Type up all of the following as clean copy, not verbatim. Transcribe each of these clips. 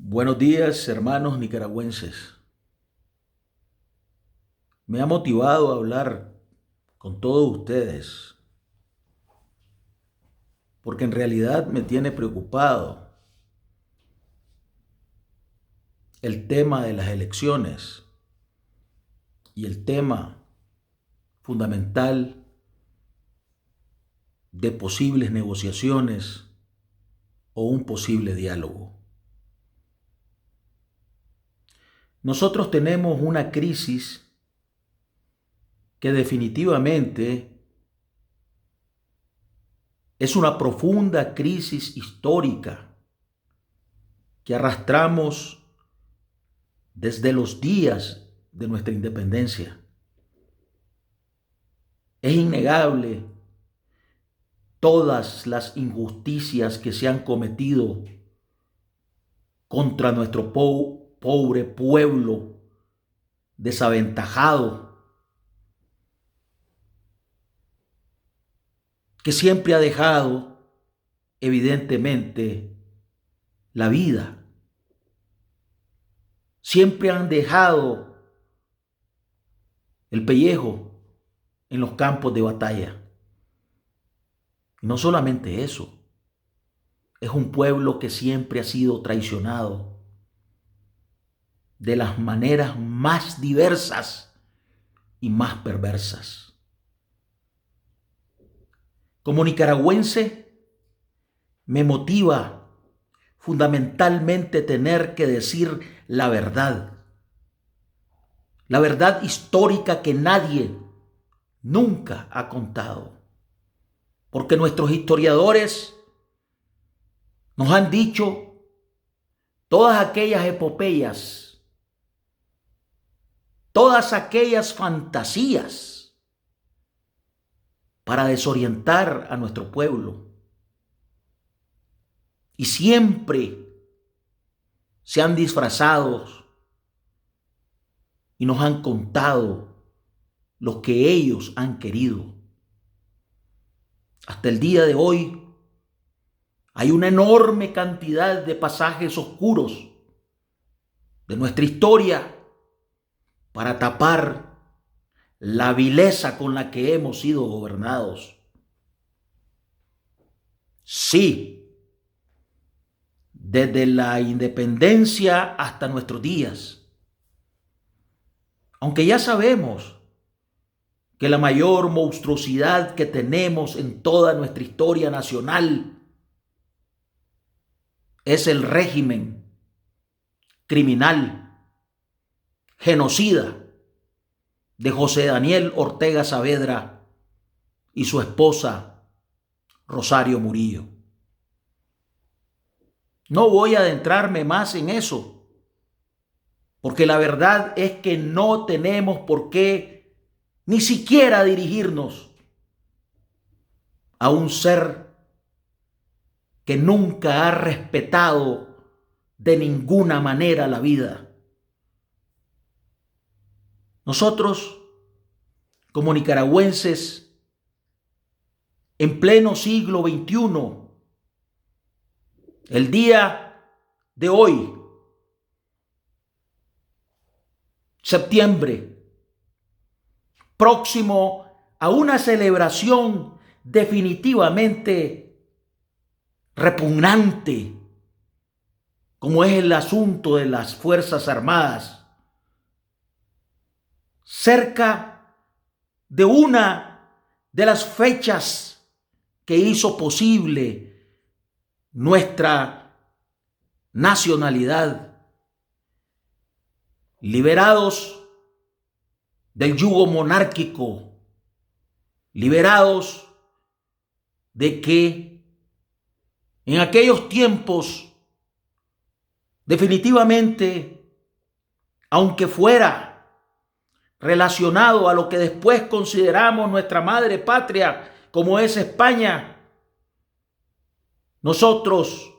Buenos días, hermanos nicaragüenses. Me ha motivado a hablar con todos ustedes porque en realidad me tiene preocupado el tema de las elecciones y el tema fundamental de posibles negociaciones o un posible diálogo. Nosotros tenemos una crisis que definitivamente es una profunda crisis histórica que arrastramos desde los días de nuestra independencia. Es innegable todas las injusticias que se han cometido contra nuestro pobre pueblo desaventajado, que siempre ha dejado evidentemente la vida. Siempre han dejado el pellejo en los campos de batalla. Y no solamente eso, es un pueblo que siempre ha sido traicionado de las maneras más diversas y más perversas. Como nicaragüense, me motiva fundamentalmente tener que decir la verdad histórica que nadie nunca ha contado, porque nuestros historiadores nos han dicho todas aquellas epopeyas, todas aquellas fantasías para desorientar a nuestro pueblo. Y siempre se han disfrazado y nos han contado lo que ellos han querido. Hasta el día de hoy hay una enorme cantidad de pasajes oscuros de nuestra historia para tapar la vileza con la que hemos sido gobernados. Sí, desde la independencia hasta nuestros días. Aunque ya sabemos que la mayor monstruosidad que tenemos en toda nuestra historia nacional es el régimen criminal, genocida de José Daniel Ortega Saavedra y su esposa Rosario Murillo. No voy a adentrarme más en eso, porque la verdad es que no tenemos por qué ni siquiera dirigirnos a un ser que nunca ha respetado de ninguna manera la vida. Nosotros, como nicaragüenses, en pleno siglo XXI, el día de hoy, septiembre, próximo a una celebración definitivamente repugnante, como es el asunto de las Fuerzas Armadas, cerca de una de las fechas que hizo posible nuestra nacionalidad, liberados del yugo monárquico, liberados de que en aquellos tiempos definitivamente, aunque fuera relacionado a lo que después consideramos nuestra madre patria, como es España, nosotros,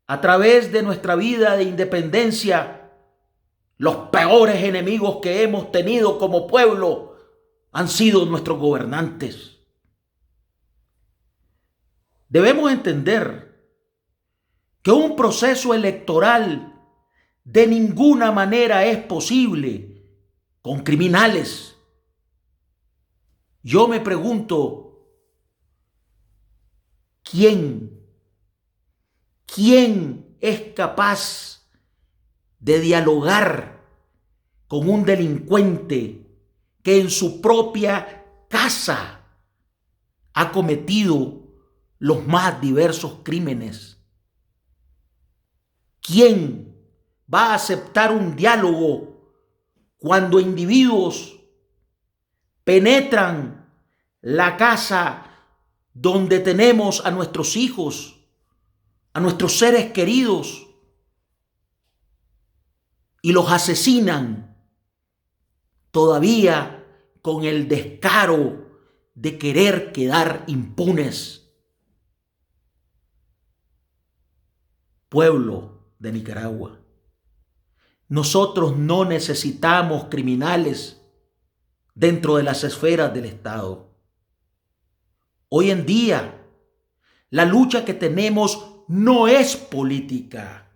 a través de nuestra vida de independencia, los peores enemigos que hemos tenido como pueblo han sido nuestros gobernantes. Debemos entender que un proceso electoral de ninguna manera es posible con criminales. Yo me pregunto, ¿quién es capaz de dialogar con un delincuente que en su propia casa ha cometido los más diversos crímenes? ¿Quién va a aceptar un diálogo cuando individuos penetran la casa donde tenemos a nuestros hijos, a nuestros seres queridos, y los asesinan, todavía con el descaro de querer quedar impunes? Pueblo de Nicaragua, nosotros no necesitamos criminales dentro de las esferas del Estado. Hoy en día, la lucha que tenemos no es política.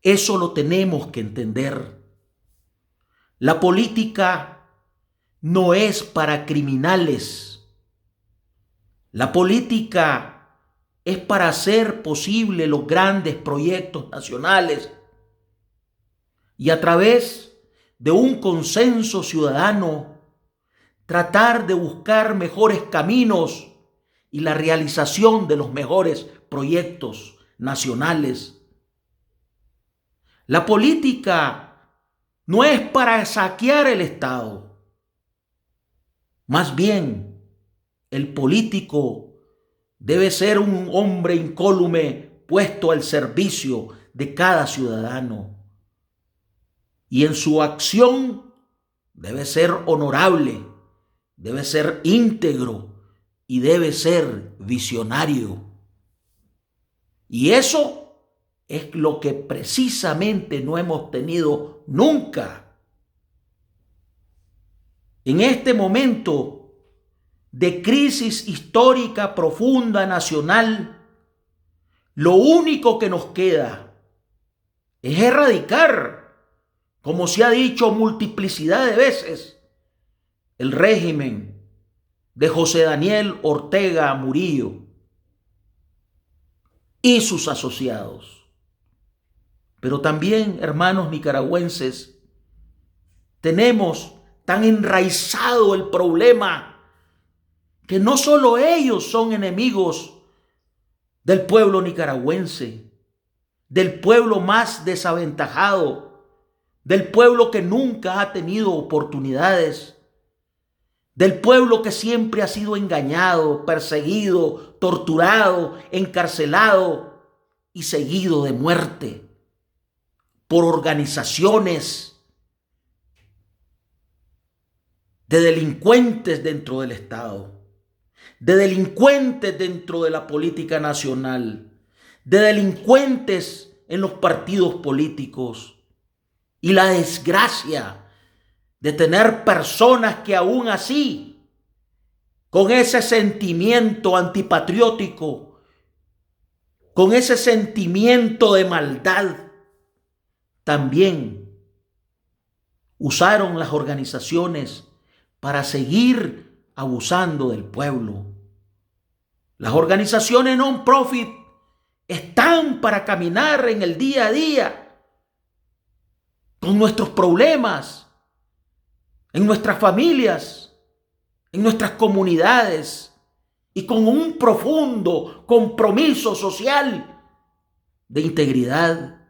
Eso lo tenemos que entender. La política no es para criminales. La política es para hacer posible los grandes proyectos nacionales y a través de un consenso ciudadano tratar de buscar mejores caminos y la realización de los mejores proyectos nacionales. La política no es para saquear el Estado. Más bien, el político debe ser un hombre incólume puesto al servicio de cada ciudadano. Y en su acción debe ser honorable, debe ser íntegro y debe ser visionario. Y eso es lo que precisamente no hemos tenido nunca. En este momento de crisis histórica profunda nacional, lo único que nos queda es erradicar, como se ha dicho multiplicidad de veces, el régimen de José Daniel Ortega Murillo y sus asociados. Pero también, hermanos nicaragüenses, tenemos tan enraizado el problema que no solo ellos son enemigos del pueblo nicaragüense, del pueblo más desaventajado, del pueblo que nunca ha tenido oportunidades, del pueblo que siempre ha sido engañado, perseguido, torturado, encarcelado y seguido de muerte por organizaciones de delincuentes dentro del Estado, de delincuentes dentro de la política nacional, de delincuentes en los partidos políticos, y la desgracia de tener personas que aún así, con ese sentimiento antipatriótico, con ese sentimiento de maldad, también usaron las organizaciones para seguir abusando del pueblo. Las organizaciones non-profit están para caminar en el día a día con nuestros problemas, en nuestras familias, en nuestras comunidades y con un profundo compromiso social de integridad,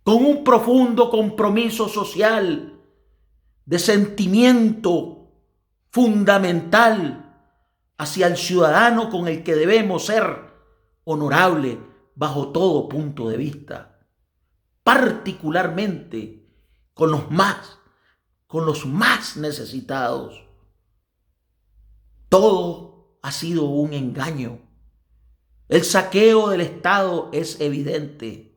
con un profundo compromiso social de sentimiento fundamental hacia el ciudadano con el que debemos ser honorable bajo todo punto de vista, particularmente con los más necesitados. Todo ha sido un engaño. El saqueo del Estado es evidente.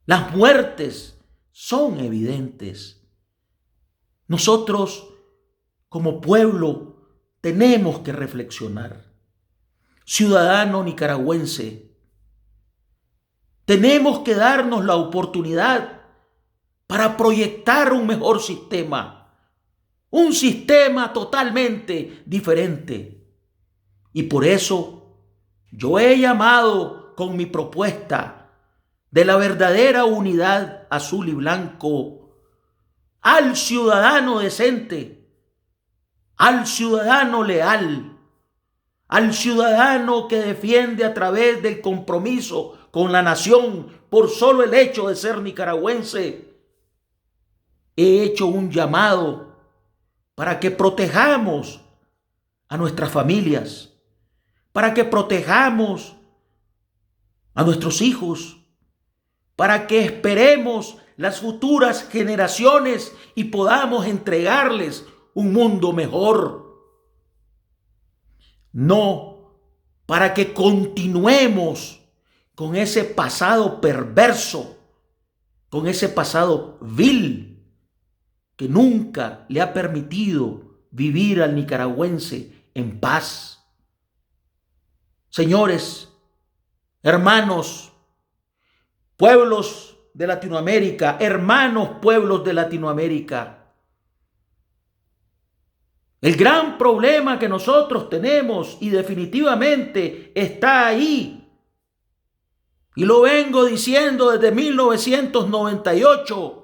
Las muertes son evidentes. Nosotros, como pueblo, tenemos que reflexionar. Ciudadano nicaragüense, Tenemos que darnos la oportunidad para proyectar un mejor sistema, un sistema totalmente diferente. Y por eso yo he llamado con mi propuesta de la verdadera unidad azul y blanco al ciudadano decente, al ciudadano leal, al ciudadano que defiende a través del compromiso con la nación por solo el hecho de ser nicaragüense. He hecho un llamado para que protejamos a nuestras familias, para que protejamos a nuestros hijos, para que esperemos las futuras generaciones y podamos entregarles un mundo mejor. No para que continuemos con ese pasado perverso, con ese pasado vil que nunca le ha permitido vivir al nicaragüense en paz. Señores, hermanos, pueblos de Latinoamérica, hermanos pueblos de Latinoamérica, el gran problema que nosotros tenemos y definitivamente está ahí, y lo vengo diciendo desde 1998,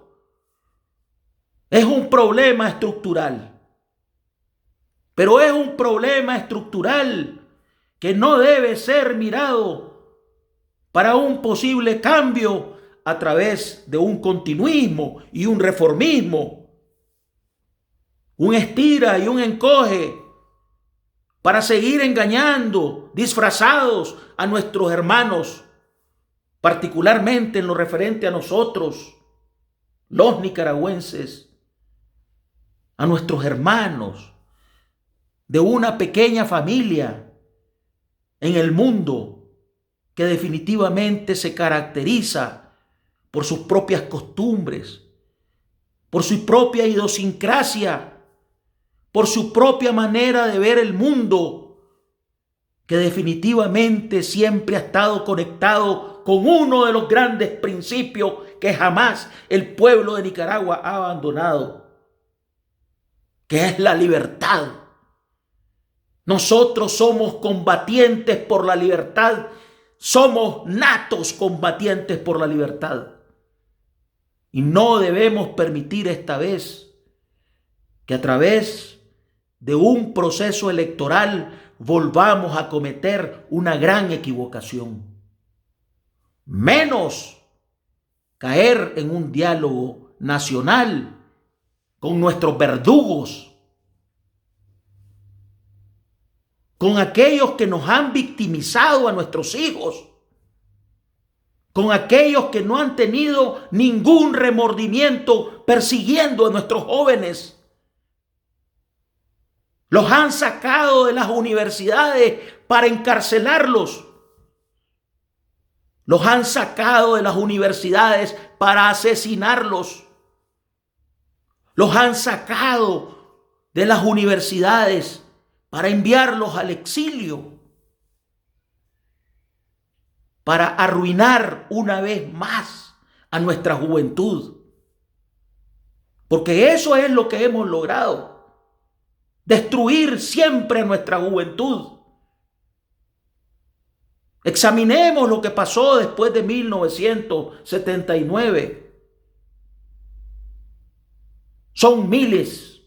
es un problema estructural. Pero es un problema estructural que no debe ser mirado para un posible cambio a través de un continuismo y un reformismo, un estira y un encoge para seguir engañando, disfrazados a nuestros hermanos, particularmente en lo referente a nosotros, los nicaragüenses, a nuestros hermanos de una pequeña familia en el mundo que definitivamente se caracteriza por sus propias costumbres, por su propia idiosincrasia, por su propia manera de ver el mundo, que definitivamente siempre ha estado conectado con uno de los grandes principios que jamás el pueblo de Nicaragua ha abandonado, que es la libertad. Nosotros somos combatientes por la libertad, somos natos combatientes por la libertad. Y no debemos permitir esta vez que a través de un proceso electoral volvamos a cometer una gran equivocación. Menos caer en un diálogo nacional con nuestros verdugos, con aquellos que nos han victimizado a nuestros hijos, con aquellos que no han tenido ningún remordimiento persiguiendo a nuestros jóvenes. Los han sacado de las universidades para encarcelarlos. Los han sacado de las universidades para asesinarlos. Los han sacado de las universidades para enviarlos al exilio, para arruinar una vez más a nuestra juventud. Porque eso es lo que hemos logrado. Destruir siempre a nuestra juventud. Examinemos lo que pasó después de 1979. Son miles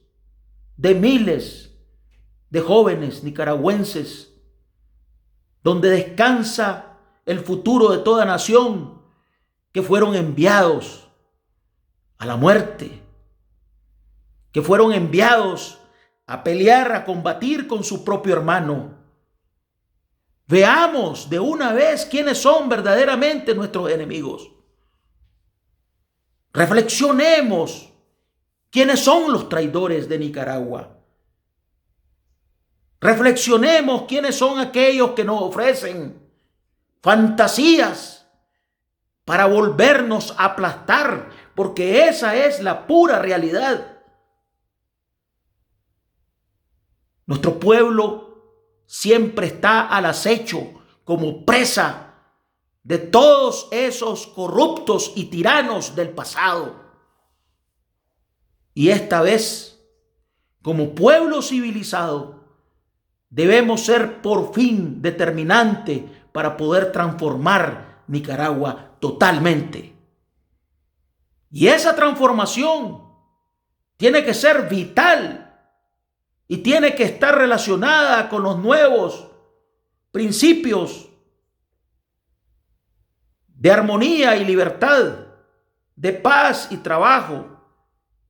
de jóvenes nicaragüenses donde descansa el futuro de toda nación, que fueron enviados a la muerte, que fueron enviados a pelear, a combatir con su propio hermano. Veamos de una vez quiénes son verdaderamente nuestros enemigos. Reflexionemos quiénes son los traidores de Nicaragua. Reflexionemos quiénes son aquellos que nos ofrecen fantasías para volvernos a aplastar, porque esa es la pura realidad. Nuestro pueblo siempre está al acecho como presa de todos esos corruptos y tiranos del pasado. Y esta vez, como pueblo civilizado, debemos ser por fin determinante para poder transformar Nicaragua totalmente. Y esa transformación tiene que ser vital y tiene que estar relacionada con los nuevos principios de armonía y libertad, de paz y trabajo,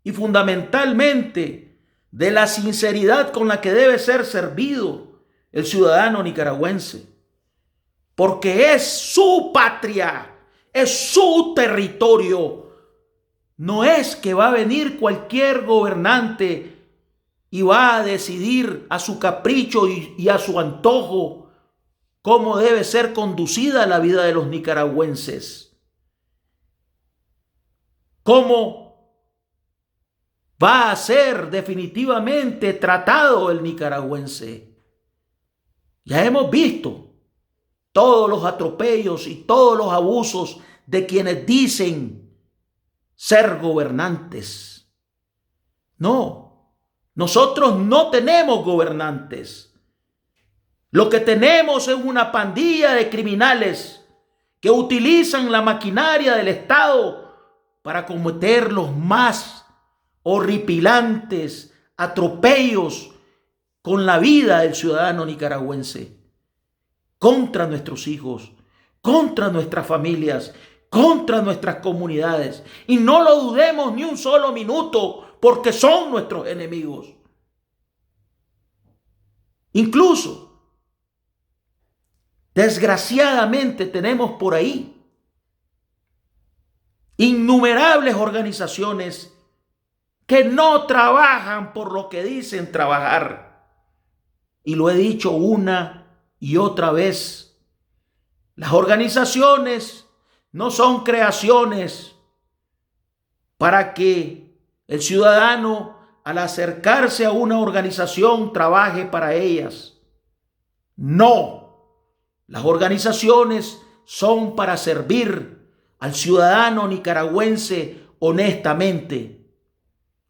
y fundamentalmente de la sinceridad con la que debe ser servido el ciudadano nicaragüense, porque es su patria, es su territorio. No es que va a venir cualquier gobernante y va a decidir a su capricho y a su antojo cómo debe ser conducida la vida de los nicaragüenses, cómo va a ser definitivamente tratado el nicaragüense. Ya hemos visto todos los atropellos y todos los abusos de quienes dicen ser gobernantes. No, nosotros no tenemos gobernantes. Lo que tenemos es una pandilla de criminales que utilizan la maquinaria del Estado para cometer los más horripilantes atropellos con la vida del ciudadano nicaragüense, contra nuestros hijos, contra nuestras familias, contra nuestras comunidades. Y no lo dudemos ni un solo minuto, porque son nuestros enemigos. Incluso, desgraciadamente, tenemos por ahí innumerables organizaciones que no trabajan por lo que dicen trabajar. Y lo he dicho una y otra vez. Las organizaciones no son creaciones para que el ciudadano, al acercarse a una organización, trabaje para ellas. No. Las organizaciones son para servir al ciudadano nicaragüense honestamente.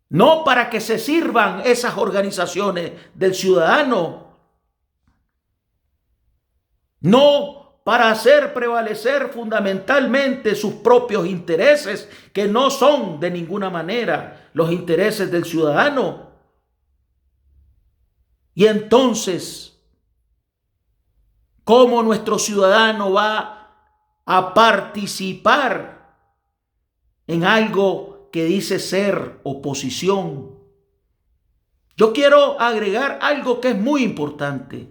No para que se sirvan esas organizaciones del ciudadano. No para hacer prevalecer fundamentalmente sus propios intereses, que no son de ninguna manera los intereses del ciudadano. Y entonces, ¿cómo nuestro ciudadano va a participar en algo que dice ser oposición? Yo quiero agregar algo que es muy importante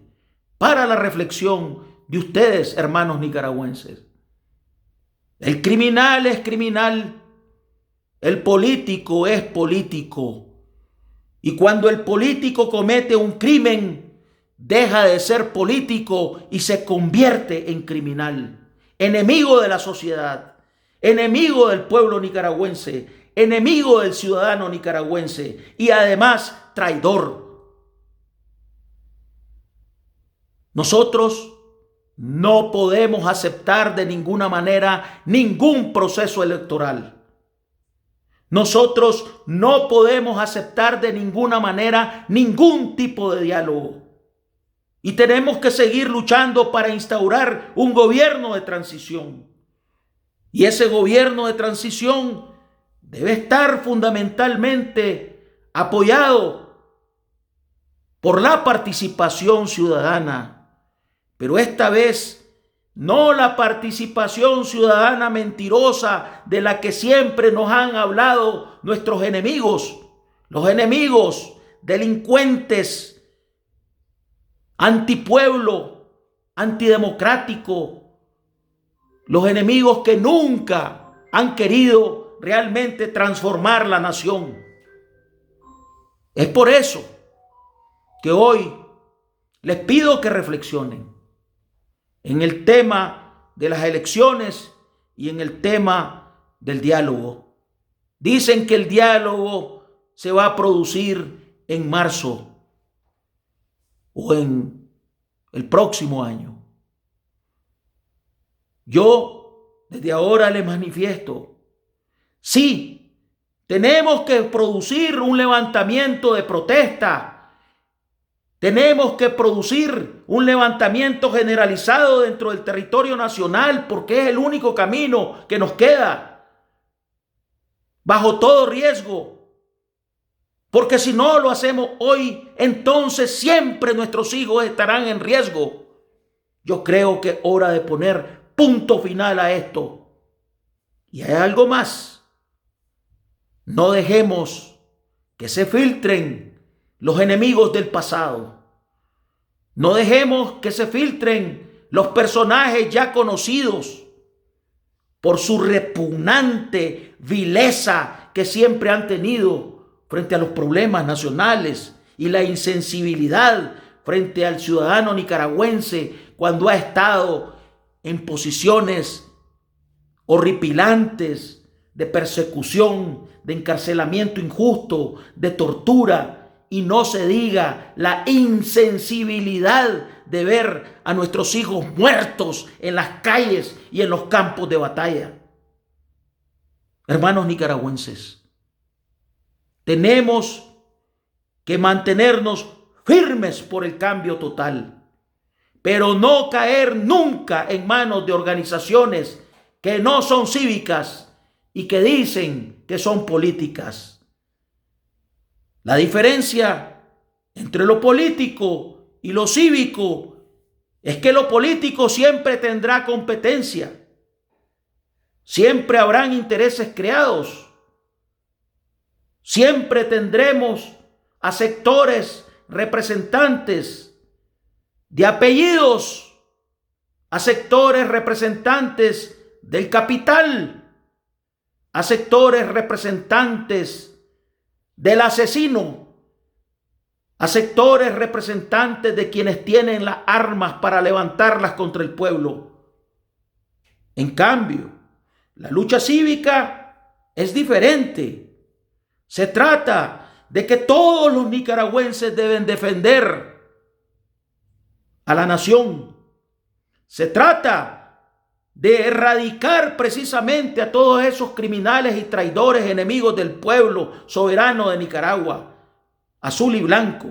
para la reflexión de ustedes, hermanos nicaragüenses. El criminal es criminal, el político es político. Y cuando el político comete un crimen, deja de ser político y se convierte en criminal, enemigo de la sociedad, enemigo del pueblo nicaragüense, enemigo del ciudadano nicaragüense y además traidor. Nosotros no podemos aceptar de ninguna manera ningún proceso electoral. Nosotros no podemos aceptar de ninguna manera ningún tipo de diálogo. Y tenemos que seguir luchando para instaurar un gobierno de transición. Y ese gobierno de transición debe estar fundamentalmente apoyado por la participación ciudadana, pero esta vez no la participación ciudadana mentirosa de la que siempre nos han hablado nuestros enemigos, los enemigos delincuentes, antipueblo, antidemocrático, los enemigos que nunca han querido realmente transformar la nación. Es por eso que hoy les pido que reflexionen en el tema de las elecciones y en el tema del diálogo. Dicen que el diálogo se va a producir en marzo o en el próximo año. Yo desde ahora les manifiesto, sí, tenemos que producir un levantamiento de protesta. Tenemos que producir un levantamiento generalizado dentro del territorio nacional porque es el único camino que nos queda, bajo todo riesgo. Porque si no lo hacemos hoy, entonces siempre nuestros hijos estarán en riesgo. Yo creo que es hora de poner punto final a esto. Y hay algo más. No dejemos que se filtren los enemigos del pasado. No dejemos que se filtren los personajes ya conocidos por su repugnante vileza que siempre han tenido frente a los problemas nacionales y la insensibilidad frente al ciudadano nicaragüense cuando ha estado en posiciones horripilantes de persecución, de encarcelamiento injusto, de tortura, y no se diga la insensibilidad de ver a nuestros hijos muertos en las calles y en los campos de batalla. Hermanos nicaragüenses, tenemos que mantenernos firmes por el cambio total, pero no caer nunca en manos de organizaciones que no son cívicas y que dicen que son políticas. La diferencia entre lo político y lo cívico es que lo político siempre tendrá competencia, siempre habrán intereses creados, siempre tendremos a sectores representantes de apellidos, a sectores representantes del capital, a sectores representantes del asesino, a sectores representantes de quienes tienen las armas para levantarlas contra el pueblo. En cambio, la lucha cívica es diferente. Se trata de que todos los nicaragüenses deben defender a la nación. Se trata de erradicar precisamente a todos esos criminales y traidores enemigos del pueblo soberano de Nicaragua, azul y blanco.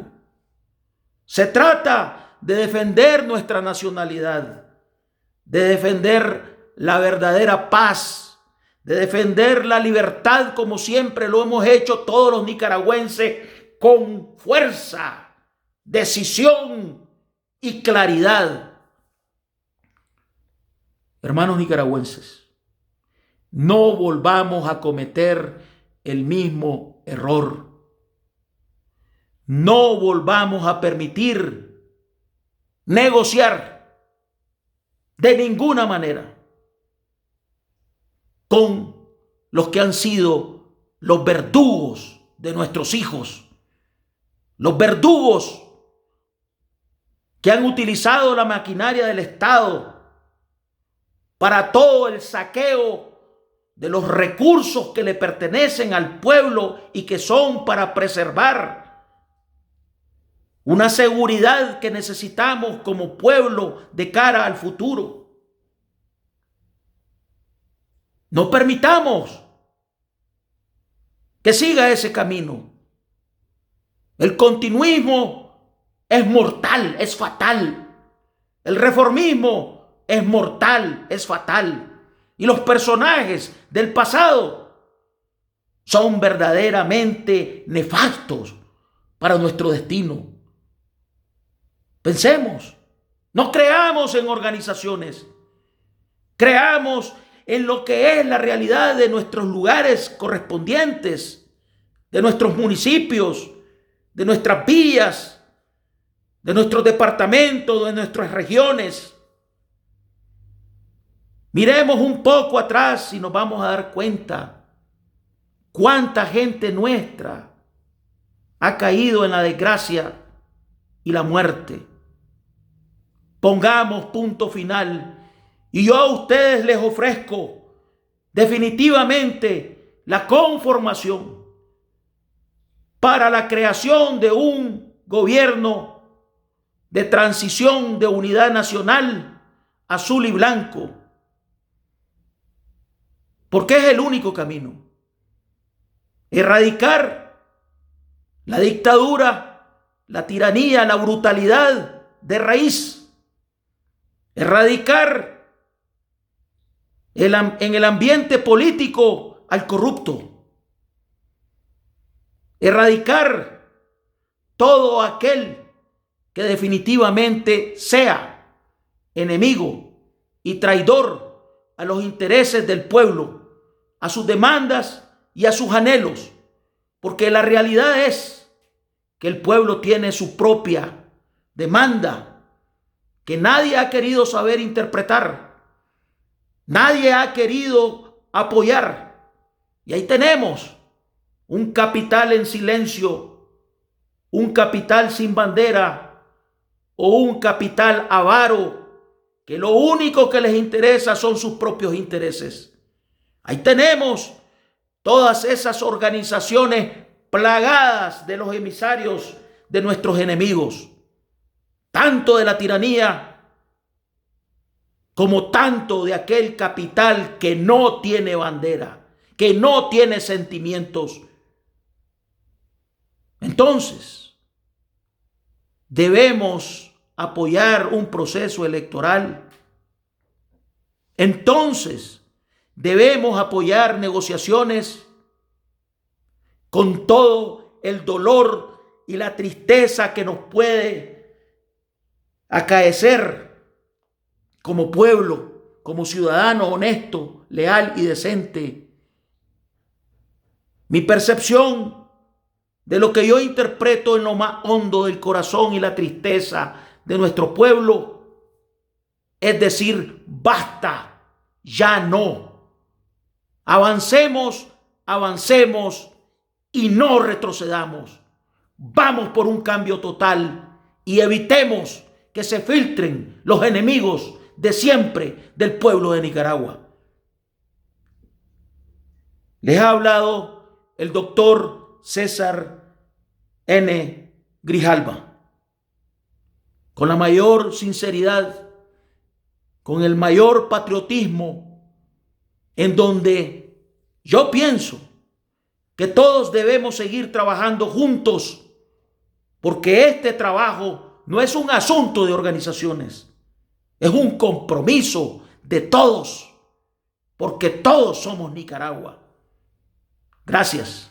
Se trata de defender nuestra nacionalidad, de defender la verdadera paz, de defender la libertad como siempre lo hemos hecho todos los nicaragüenses con fuerza, decisión y claridad. Hermanos nicaragüenses, no volvamos a cometer el mismo error. No volvamos a permitir negociar de ninguna manera con los que han sido los verdugos de nuestros hijos, los verdugos que han utilizado la maquinaria del Estado para todo el saqueo de los recursos que le pertenecen al pueblo y que son para preservar una seguridad que necesitamos como pueblo de cara al futuro. No permitamos que siga ese camino. El continuismo es mortal, es fatal. El reformismo es mortal, es fatal. Y los personajes del pasado son verdaderamente nefastos para nuestro destino. Pensemos, no creamos en organizaciones, creamos en lo que es la realidad de nuestros lugares correspondientes, de nuestros municipios, de nuestras villas, de nuestros departamentos, de nuestras regiones. Miremos un poco atrás y nos vamos a dar cuenta cuánta gente nuestra ha caído en la desgracia y la muerte. Pongamos punto final y yo a ustedes les ofrezco definitivamente la conformación para la creación de un gobierno de transición de unidad nacional azul y blanco, porque es el único camino. Erradicar la dictadura, la tiranía, la brutalidad de raíz. Erradicar en el ambiente político al corrupto. Erradicar todo aquel que definitivamente sea enemigo y traidor a los intereses del pueblo, a sus demandas y a sus anhelos, porque la realidad es que el pueblo tiene su propia demanda que nadie ha querido saber interpretar, nadie ha querido apoyar, y ahí tenemos un capital en silencio, un capital sin bandera o un capital avaro que lo único que les interesa son sus propios intereses. Ahí tenemos todas esas organizaciones plagadas de los emisarios de nuestros enemigos, tanto de la tiranía como tanto de aquel capital que no tiene bandera, que no tiene sentimientos. Entonces, debemos apoyar un proceso electoral. Entonces, debemos apoyar negociaciones con todo el dolor y la tristeza que nos puede acaecer como pueblo, como ciudadano honesto, leal y decente. Mi percepción de lo que yo interpreto en lo más hondo del corazón y la tristeza de nuestro pueblo es decir, basta, ya no. Avancemos, avancemos y no retrocedamos. Vamos por un cambio total y evitemos que se filtren los enemigos de siempre del pueblo de Nicaragua. Les ha hablado el doctor César N. Grijalva. Con la mayor sinceridad, con el mayor patriotismo, en donde yo pienso que todos debemos seguir trabajando juntos, porque este trabajo no es un asunto de organizaciones, es un compromiso de todos, porque todos somos Nicaragua. Gracias.